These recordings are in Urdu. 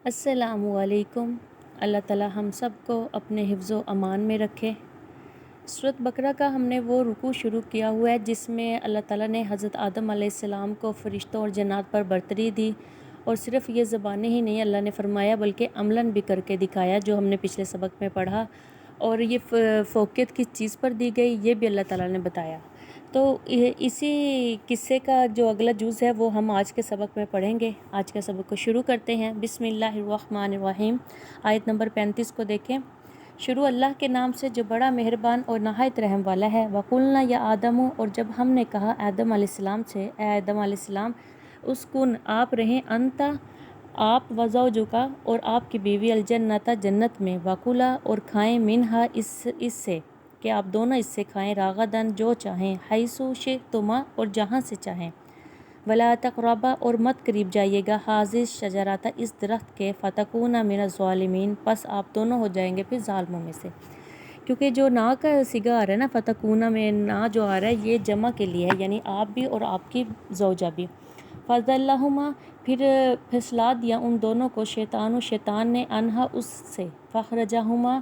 السلام علیکم۔ اللہ تعالی ہم سب کو اپنے حفظ و امان میں رکھے۔ سورۃ بقرہ کا ہم نے وہ رکوع شروع کیا ہوا ہے جس میں اللہ تعالیٰ نے حضرت آدم علیہ السلام کو فرشتوں اور جنات پر برتری دی، اور صرف یہ زبانیں ہی نہیں اللہ نے فرمایا بلکہ عملاً بھی کر کے دکھایا، جو ہم نے پچھلے سبق میں پڑھا، اور یہ فوقیت کس چیز پر دی گئی یہ بھی اللہ تعالیٰ نے بتایا۔ تو اسی قصے کا جو اگلا جز ہے وہ ہم آج کے سبق میں پڑھیں گے۔ آج کے سبق کو شروع کرتے ہیں۔ بسم اللہ الرحمن الرحیم۔ آیت نمبر 35 کو دیکھیں۔ شروع اللہ کے نام سے جو بڑا مہربان اور نہایت رحم والا ہے۔ وَقُلْنَا یا آدم، اور جب ہم نے کہا آدم علیہ السلام سے، اے آدم علیہ السلام، اسکن، آپ رہیں، انت، آپ، وزوجک، اور آپ کی بیوی، الجنت، جنت میں، وَكُلَا، اور کھائیں، منہا، اس سے، کہ آپ دونوں اس سے کھائیں، راغداً، جو چاہیں، حیث شئتما، اور جہاں سے چاہیں، ولا تقربا، اور مت قریب جائیے گا، حاذہ الشجرۃ، اس درخت کے، فتکونا من الظالمین، پس آپ دونوں ہو جائیں گے پھر ظالموں میں سے۔ کیونکہ جو نا کا صیغہ آ رہا ہے نا، فتکونا میں نا جو آ رہا ہے یہ جمع کے لیے ہے، یعنی آپ بھی اور آپ کی زوجہ بھی۔ فَأَزَلَّهُمَا، پھر پھسلا دیا ان دونوں کو، شیطان نے، انہا، اس سے، فَأَخْرَجَهُمَا،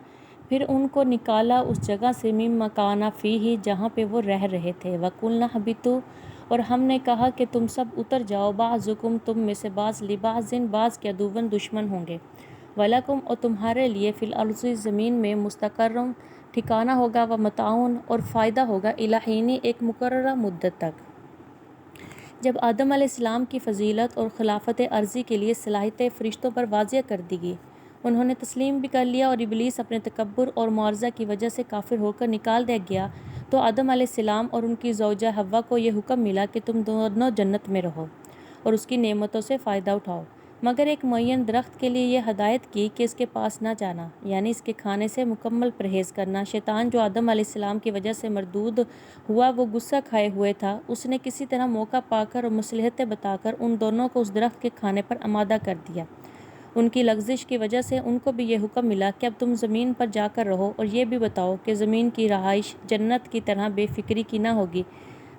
پھر ان کو نکالا اس جگہ سے، مِمَّا كَانَ فِيهِ، جہاں پہ وہ رہ رہے تھے، وَقُلْنَا اهْبِطُوا، اور ہم نے کہا کہ تم سب اتر جاؤ، بعضکم، تم میں سے بعض، لبعض، بعض کے عدوًا، دشمن ہوں گے، وَلَکُمْ، اور تمہارے لیے، فی الارض، زمین میں، مستقر، ٹھکانہ ہوگا، ومتاع، اور فائدہ ہوگا، الی حین، ایک مقررہ مدت تک۔ جب آدم علیہ السلام کی فضیلت اور خلافت ارضی کے لیے صلاحیت فرشتوں پر واضح کر دی گئی، انہوں نے تسلیم بھی کر لیا، اور ابلیس اپنے تکبر اور معارضہ کی وجہ سے کافر ہو کر نکال دیا گیا، تو آدم علیہ السلام اور ان کی زوجہ حوا کو یہ حکم ملا کہ تم دونوں جنت میں رہو اور اس کی نعمتوں سے فائدہ اٹھاؤ، مگر ایک معین درخت کے لیے یہ ہدایت کی کہ اس کے پاس نہ جانا، یعنی اس کے کھانے سے مکمل پرہیز کرنا۔ شیطان، جو آدم علیہ السلام کی وجہ سے مردود ہوا، وہ غصہ کھائے ہوئے تھا، اس نے کسی طرح موقع پا کر اور مصلحتیں بتا کر ان دونوں کو اس درخت کے کھانے پر آمادہ کر دیا۔ ان کی لغزش کی وجہ سے ان کو بھی یہ حکم ملا کہ اب تم زمین پر جا کر رہو، اور یہ بھی بتاؤ کہ زمین کی رہائش جنت کی طرح بے فکری کی نہ ہوگی،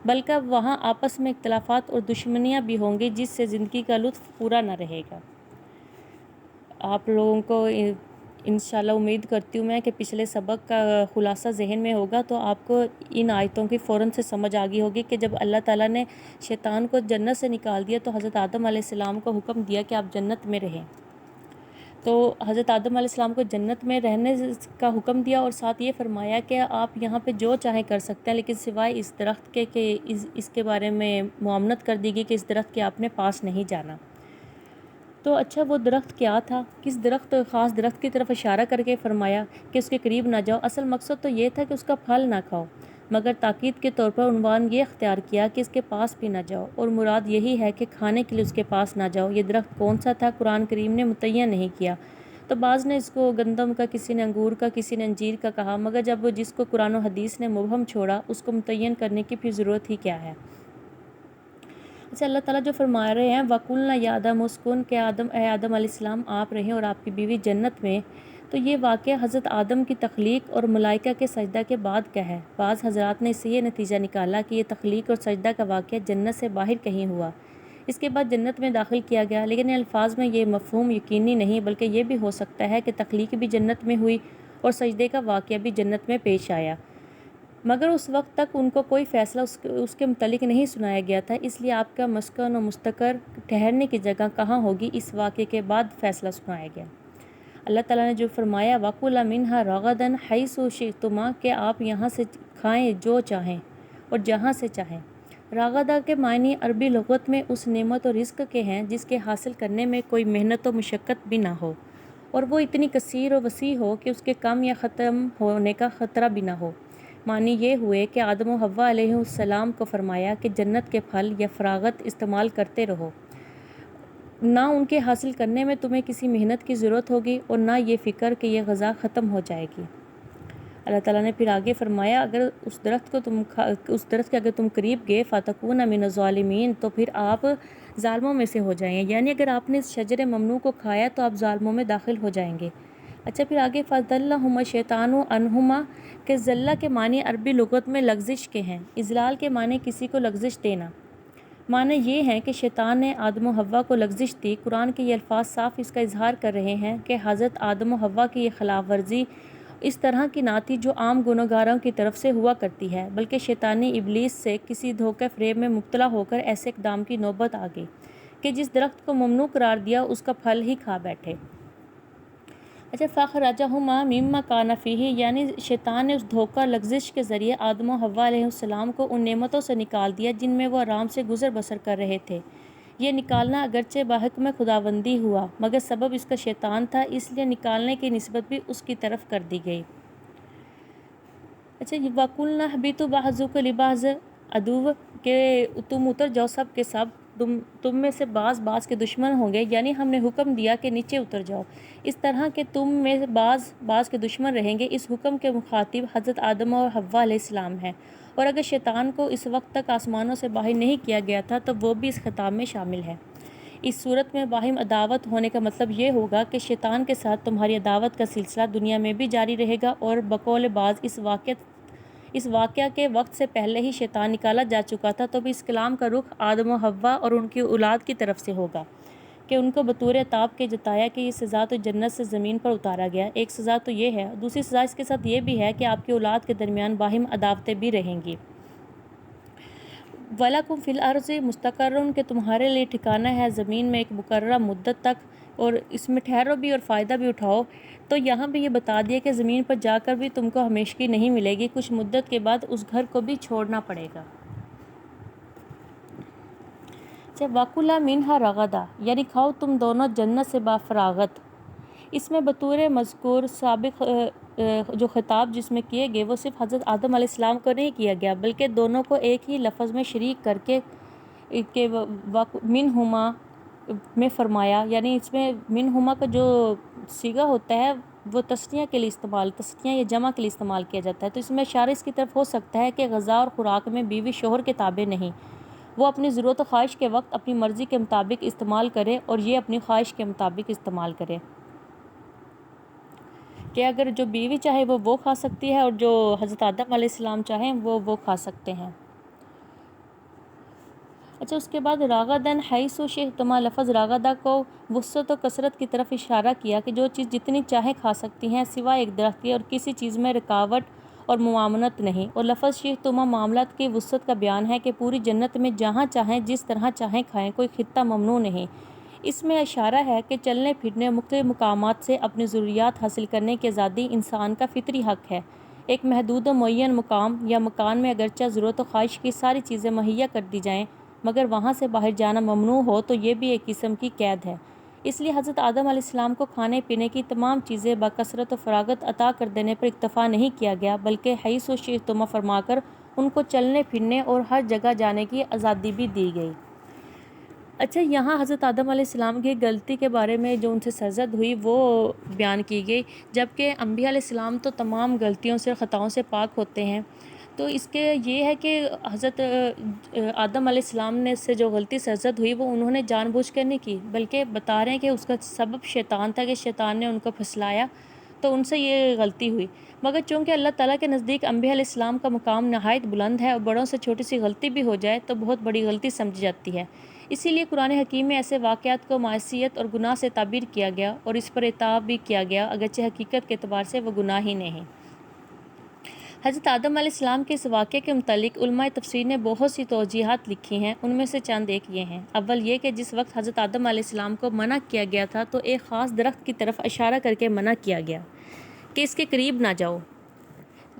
بلکہ وہاں آپس میں اختلافات اور دشمنیاں بھی ہوں گی، جس سے زندگی کا لطف پورا نہ رہے گا۔ آپ لوگوں کو انشاءاللہ امید کرتی ہوں میں کہ پچھلے سبق کا خلاصہ ذہن میں ہوگا، تو آپ کو ان آیتوں کی فوراً سے سمجھ آ گئی ہوگی کہ جب اللہ تعالیٰ نے شیطان کو جنت سے نکال دیا تو حضرت آدم علیہ السلام کو حکم دیا کہ آپ جنت میں رہیں۔ تو حضرت آدم علیہ السلام کو جنت میں رہنے کا حکم دیا، اور ساتھ یہ فرمایا کہ آپ یہاں پہ جو چاہیں کر سکتے ہیں، لیکن سوائے اس درخت کے کہ اس کے بارے میں معاملت کر دی گئی کہ اس درخت کے آپ نے پاس نہیں جانا۔ تو اچھا، وہ درخت کیا تھا؟ کس درخت، خاص درخت کی طرف اشارہ کر کے فرمایا کہ اس کے قریب نہ جاؤ؟ اصل مقصد تو یہ تھا کہ اس کا پھل نہ کھاؤ، مگر تاکید کے طور پر عنوان یہ اختیار کیا کہ اس کے پاس بھی نہ جاؤ، اور مراد یہی ہے کہ کھانے کے لیے اس کے پاس نہ جاؤ۔ یہ درخت کون سا تھا قرآن کریم نے متعین نہیں کیا، تو بعض نے اس کو گندم کا، کسی نے انگور کا، کسی نے انجیر کا کہا، مگر جب جس کو قرآن و حدیث نے مبہم چھوڑا اس کو متعین کرنے کی پھر ضرورت ہی کیا ہے۔ اچھا، اللہ تعالیٰ جو فرما رہے ہیں وَقُلْنَا يَا آدَمُ اسْكُنْ، کہ اے آدم علیہ السلام آپ رہیں اور آپ کی بیوی جنت میں، تو یہ واقعہ حضرت آدم کی تخلیق اور ملائکہ کے سجدہ کے بعد کا ہے۔ بعض حضرات نے اس سے یہ نتیجہ نکالا کہ یہ تخلیق اور سجدہ کا واقعہ جنت سے باہر کہیں ہوا، اس کے بعد جنت میں داخل کیا گیا، لیکن ان الفاظ میں یہ مفہوم یقینی نہیں، بلکہ یہ بھی ہو سکتا ہے کہ تخلیق بھی جنت میں ہوئی اور سجدے کا واقعہ بھی جنت میں پیش آیا، مگر اس وقت تک ان کو کوئی فیصلہ اس کے متعلق نہیں سنایا گیا تھا، اس لیے آپ کا مسکن و مستقر، ٹھہرنے کی جگہ کہاں ہوگی، اس واقعے کے بعد فیصلہ سنایا گیا۔ اللہ تعالیٰ نے جو فرمایا وَكُلَا مِنْهَا رَغَدًا حَيْثُ شِئْتُمَا، کہ آپ یہاں سے کھائیں جو چاہیں اور جہاں سے چاہیں۔ راغدہ کے معنی عربی لغت میں اس نعمت و رزق کے ہیں جس کے حاصل کرنے میں کوئی محنت و مشقت بھی نہ ہو، اور وہ اتنی کثیر و وسیع ہو کہ اس کے کم یا ختم ہونے کا خطرہ بھی نہ ہو۔ معنی یہ ہوئے کہ آدم و حوا علیہ السلام کو فرمایا کہ جنت کے پھل یا فراغت استعمال کرتے رہو، نہ ان کے حاصل کرنے میں تمہیں کسی محنت کی ضرورت ہوگی، اور نہ یہ فکر کہ یہ غذا ختم ہو جائے گی۔ اللہ تعالیٰ نے پھر آگے فرمایا اگر اس درخت کے اگر تم قریب گئے، فَتَكُونَ مِنَ الظَّالِمِينَ، تو پھر آپ ظالموں میں سے ہو جائیں گے، یعنی اگر آپ نے اس شجر ممنوع کو کھایا تو آپ ظالموں میں داخل ہو جائیں گے۔ اچھا، پھر آگے فَأَزَلَّهُمَا الشَّيْطَانُ عَنْهُمَا، کہ ذلہ کے معنی عربی لغت میں لغزش کے ہیں، اضلال کے معنی کسی کو لغزش دینا، معنی یہ ہے کہ شیطان نے آدم و حوا کو لغزش دی۔ قرآن کے یہ الفاظ صاف اس کا اظہار کر رہے ہیں کہ حضرت آدم و حوا کی یہ خلاف ورزی اس طرح کی نہ تھی جو عام گنہگاروں کی طرف سے ہوا کرتی ہے، بلکہ شیطانی ابلیس سے کسی دھوکے فریب میں مبتلا ہو کر ایسے اقدام کی نوبت آ گئی کہ جس درخت کو ممنوع قرار دیا اس کا پھل ہی کھا بیٹھے۔ اچھا، فَأَخْرَجَهُمَا مِمَّا كَانَ فِيهِ، یعنی شیطان نے اس دھوکہ لغزش کے ذریعے آدم و حوا علیہ السلام کو ان نعمتوں سے نکال دیا جن میں وہ آرام سے گزر بسر کر رہے تھے۔ یہ نکالنا اگرچہ بحکم خداوندی ہوا مگر سبب اس کا شیطان تھا، اس لیے نکالنے کی نسبت بھی اس کی طرف کر دی گئی۔ اچھا، وَقُلْنَا اهْبِطُوا بَعْضُكُمْ لِبَعْضٍ عَدُوٌّ، کہ تم اتر جاؤ سب کے سب، تم میں سے بعض کے دشمن ہوں گے، یعنی ہم نے حکم دیا کہ نیچے اتر جاؤ اس طرح کہ تم میں بعض کے دشمن رہیں گے۔ اس حکم کے مخاطب حضرت آدم اور حوا علیہ السلام ہیں، اور اگر شیطان کو اس وقت تک آسمانوں سے باہر نہیں کیا گیا تھا تو وہ بھی اس خطاب میں شامل ہے۔ اس صورت میں باہم عداوت ہونے کا مطلب یہ ہوگا کہ شیطان کے ساتھ تمہاری عداوت کا سلسلہ دنیا میں بھی جاری رہے گا، اور بقول بعض اس واقعہ کے وقت سے پہلے ہی شیطان نکالا جا چکا تھا، تو بھی اس کلام کا رخ آدم و حوا اور ان کی اولاد کی طرف سے ہوگا کہ ان کو بطور عتاب کے جتایا کہ یہ سزا تو جنت سے زمین پر اتارا گیا۔ ایک سزا تو یہ ہے، دوسری سزا اس کے ساتھ یہ بھی ہے کہ آپ کی اولاد کے درمیان باہم عداوتیں بھی رہیں گی۔ وَلَكُمْ فِي الْأَرْضِ مُسْتَقَرٌّ، کہ تمہارے لیے ٹھکانہ ہے زمین میں ایک مقررہ مدت تک، اور اس میں ٹھہرو بھی اور فائدہ بھی اٹھاؤ۔ تو یہاں بھی یہ بتا دیا کہ زمین پر جا کر بھی تم کو ہمیشگی نہیں ملے گی، کچھ مدت کے بعد اس گھر کو بھی چھوڑنا پڑے گا۔ وَكُلَا مِنْهَا رَغَدًا، یعنی کھاؤ تم دونوں جنت سے بافراغت۔ اس میں بطور مذکور سابق جو خطاب جس میں کیے گئے وہ صرف حضرت آدم علیہ السلام کو نہیں کیا گیا، بلکہ دونوں کو ایک ہی لفظ میں شریک کر کے منہما میں فرمایا، یعنی اس میں منہما کا جو صیغہ ہوتا ہے وہ تثنیہ کے لیے تثنیہ یا جمع کے لیے استعمال کیا جاتا ہے، تو اس میں اشارہ اس کی طرف ہو سکتا ہے کہ غذا اور خوراک میں بیوی شوہر کے تابع نہیں، وہ اپنی ضرورت و خواہش کے وقت اپنی مرضی کے مطابق استعمال کرے اور یہ اپنی خواہش کے مطابق استعمال کرے، کہ اگر جو بیوی چاہے وہ کھا سکتی ہے اور جو حضرت آدم علیہ السلام چاہیں وہ کھا سکتے ہیں۔ اچھا، اس کے بعد راغدن حیث شئتما، لفظ راغدہ کو وسعت و کثرت کی طرف اشارہ کیا کہ جو چیز جتنی چاہیں کھا سکتی ہیں سوائے ایک درخت کے، اور کسی چیز میں رکاوٹ اور ممانعت نہیں، اور لفظ شئتما معاملات کی وسعت کا بیان ہے کہ پوری جنت میں جہاں چاہیں جس طرح چاہیں کھائیں، کوئی خطہ ممنوع نہیں۔ اس میں اشارہ ہے کہ چلنے پھرنے مختلف مقامات سے اپنی ضروریات حاصل کرنے کی آزادی انسان کا فطری حق ہے۔ ایک محدود و معین مقام یا مکان میں اگرچہ ضرورت و خواہش کی ساری چیزیں مہیا کر دی جائیں مگر وہاں سے باہر جانا ممنوع ہو تو یہ بھی ایک قسم کی قید ہے۔ اس لیے حضرت آدم علیہ السلام کو کھانے پینے کی تمام چیزیں بکثرت و فراغت عطا کر دینے پر اکتفا نہیں کیا گیا، بلکہ حیث و شئتما فرما کر ان کو چلنے پھرنے اور ہر جگہ جانے کی آزادی بھی دی گئی۔ اچھا، یہاں حضرت آدم علیہ السلام کی غلطی کے بارے میں جو ان سے سرزد ہوئی وہ بیان کی گئی، جبکہ انبیاء علیہ السلام تو تمام غلطیوں سے خطاؤں سے پاک ہوتے ہیں۔ تو اس کے یہ ہے کہ حضرت آدم علیہ السلام نے سے جو غلطی سرزد ہوئی وہ انہوں نے جان بوجھ کر نہیں کی، بلکہ بتا رہے ہیں کہ اس کا سبب شیطان تھا، کہ شیطان نے ان کو پھسلایا تو ان سے یہ غلطی ہوئی۔ مگر چونکہ اللہ تعالیٰ کے نزدیک انبیاء علیہ السلام کا مقام نہایت بلند ہے اور بڑوں سے چھوٹی سی غلطی بھی ہو جائے تو بہت بڑی غلطی سمجھی جاتی ہے، اسی لیے قرآن حکیم میں ایسے واقعات کو معصیت اور گناہ سے تعبیر کیا گیا اور اس پر عتاب بھی کیا گیا، اگرچہ حقیقت کے اعتبار سے وہ گناہ ہی نہیں۔ حضرت آدم علیہ السلام کے اس واقعے کے متعلق علماء تفسیر نے بہت سی توجیہات لکھی ہیں، ان میں سے چند ایک یہ ہیں۔ اول یہ کہ جس وقت حضرت آدم علیہ السلام کو منع کیا گیا تھا تو ایک خاص درخت کی طرف اشارہ کر کے منع کیا گیا کہ اس کے قریب نہ جاؤ،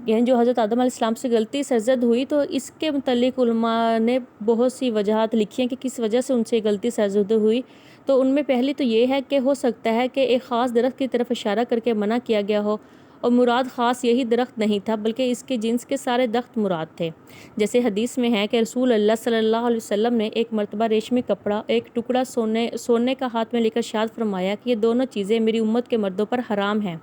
یعنی جو حضرت آدم علیہ السلام سے غلطی سرزد ہوئی تو اس کے متعلق علماء نے بہت سی وجوہات لکھی ہیں کہ کس وجہ سے ان سے غلطی سرزد ہوئی۔ تو ان میں پہلی تو یہ ہے کہ ہو سکتا ہے کہ ایک خاص درخت کی طرف اشارہ کر کے منع کیا گیا ہو، اور مراد خاص یہی درخت نہیں تھا بلکہ اس کے جنس کے سارے درخت مراد تھے، جیسے حدیث میں ہے کہ رسول اللہ صلی اللہ علیہ وسلم نے ایک مرتبہ ریشمی کپڑا ایک ٹکڑا سونے کا ہاتھ میں لے کر ارشاد فرمایا کہ یہ دونوں چیزیں میری امت کے مردوں پر حرام ہیں۔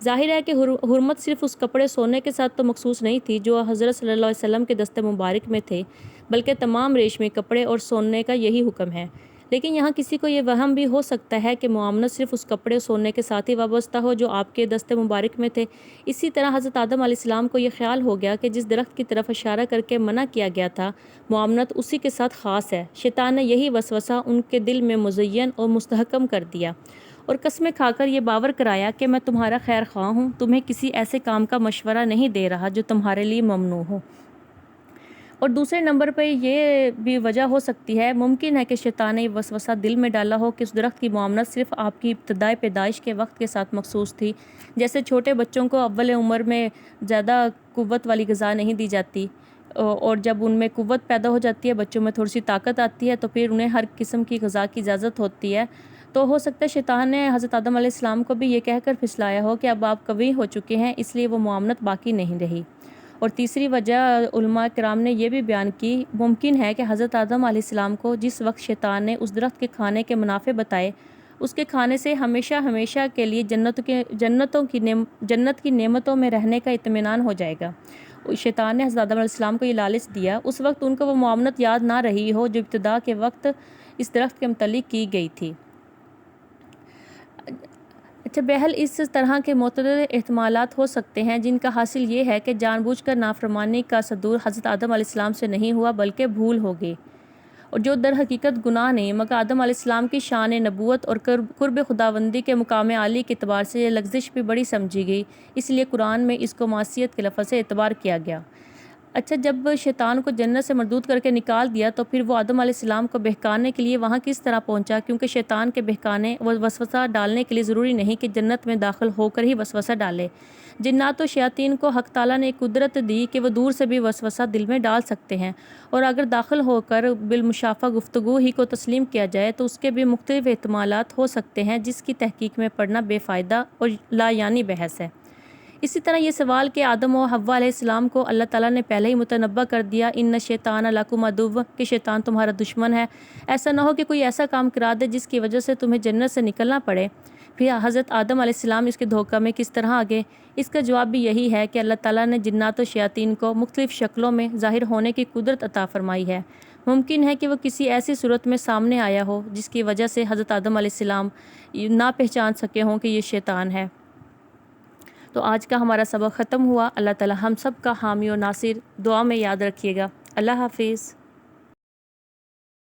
ظاہر ہے کہ حرمت صرف اس کپڑے سونے کے ساتھ تو مخصوص نہیں تھی جو حضرت صلی اللہ علیہ وسلم کے دست مبارک میں تھے، بلکہ تمام ریشمی کپڑے اور سونے کا یہی حکم ہے۔ لیکن یہاں کسی کو یہ وہم بھی ہو سکتا ہے کہ معاملت صرف اس کپڑے سونے کے ساتھ ہی وابستہ ہو جو آپ کے دست مبارک میں تھے۔ اسی طرح حضرت آدم علیہ السلام کو یہ خیال ہو گیا کہ جس درخت کی طرف اشارہ کر کے منع کیا گیا تھا، معاملت اسی کے ساتھ خاص ہے۔ شیطان نے یہی وسوسہ ان کے دل میں مزین اور مستحکم کر دیا اور قسمیں کھا کر یہ باور کرایا کہ میں تمہارا خیر خواہ ہوں، تمہیں کسی ایسے کام کا مشورہ نہیں دے رہا جو تمہارے لیے ممنوع ہو۔ اور دوسرے نمبر پہ یہ بھی وجہ ہو سکتی ہے، ممکن ہے کہ شیطان نے یہ وسوسہ دل میں ڈالا ہو کہ اس درخت کی معاملت صرف آپ کی ابتدائی پیدائش کے وقت کے ساتھ مخصوص تھی۔ جیسے چھوٹے بچوں کو اول عمر میں زیادہ قوت والی غذا نہیں دی جاتی، اور جب ان میں قوت پیدا ہو جاتی ہے، بچوں میں تھوڑی سی طاقت آتی ہے، تو پھر انہیں ہر قسم کی غذا کی اجازت ہوتی ہے۔ تو ہو سکتا ہے شیطان نے حضرت آدم علیہ السلام کو بھی یہ کہہ کر پھسلایا ہو کہ اب آپ قوی ہو چکے ہیں، اس لیے وہ معاملت باقی نہیں رہی۔ اور تیسری وجہ علماء کرام نے یہ بھی بیان کی، ممکن ہے کہ حضرت آدم علیہ السلام کو جس وقت شیطان نے اس درخت کے کھانے کے منافع بتائے، اس کے کھانے سے ہمیشہ ہمیشہ کے لیے جنت کی نعمتوں میں رہنے کا اطمینان ہو جائے گا۔ شیطان نے حضرت آدم علیہ السلام کو یہ لالچ دیا، اس وقت ان کو وہ معاملت یاد نہ رہی ہو جو ابتدا کے وقت اس درخت کے متعلق کی گئی تھی۔ اچھا، بہرحال اس طرح کے متعدد احتمالات ہو سکتے ہیں جن کا حاصل یہ ہے کہ جان بوجھ کر نافرمانی کا صدور حضرت آدم علیہ السلام سے نہیں ہوا بلکہ بھول ہو گئی، اور جو در حقیقت گناہ نہیں مگر آدم علیہ السلام کی شان نبوت اور قرب خداوندی کے مقام عالی کے اعتبار سے یہ لغزش بھی بڑی سمجھی گئی، اس لیے قرآن میں اس کو معصیت کے لفظ سے اعتبار کیا گیا۔ اچھا، جب شیطان کو جنت سے مردود کر کے نکال دیا تو پھر وہ آدم علیہ السلام کو بہکانے کے لیے وہاں کس طرح پہنچا؟ کیونکہ شیطان کے بہکانے و وسوسہ ڈالنے کے لیے ضروری نہیں کہ جنت میں داخل ہو کر ہی وسوسہ ڈالے۔ جنات و شیاطین کو حق تعالیٰ نے ایک قدرت دی کہ وہ دور سے بھی وسوسہ دل میں ڈال سکتے ہیں، اور اگر داخل ہو کر بالمشافہ گفتگو ہی کو تسلیم کیا جائے تو اس کے بھی مختلف احتمالات ہو سکتے ہیں جس کی تحقیق میں پڑھنا بے فائدہ اور لا یعنی بحث ہے۔ اسی طرح یہ سوال کہ آدم و حوا علیہ السلام کو اللہ تعالیٰ نے پہلے ہی متنبع کر دیا، ان الشیطان لکم عدو، کہ شیطان تمہارا دشمن ہے، ایسا نہ ہو کہ کوئی ایسا کام کرا دے جس کی وجہ سے تمہیں جنت سے نکلنا پڑے، پھر حضرت آدم علیہ السلام اس کے دھوکہ میں کس طرح آگے؟ اس کا جواب بھی یہی ہے کہ اللہ تعالیٰ نے جنات و شیاطین کو مختلف شکلوں میں ظاہر ہونے کی قدرت عطا فرمائی ہے۔ ممکن ہے کہ وہ کسی ایسی صورت میں سامنے آیا ہو جس کی وجہ سے حضرت آدم علیہ السلام نہ پہچان سکے ہوں کہ یہ شیطان ہے۔ تو آج کا ہمارا سبق ختم ہوا۔ اللہ تعالیٰ ہم سب کا حامی و ناصر، دعا میں یاد رکھیے گا۔ اللہ حافظ۔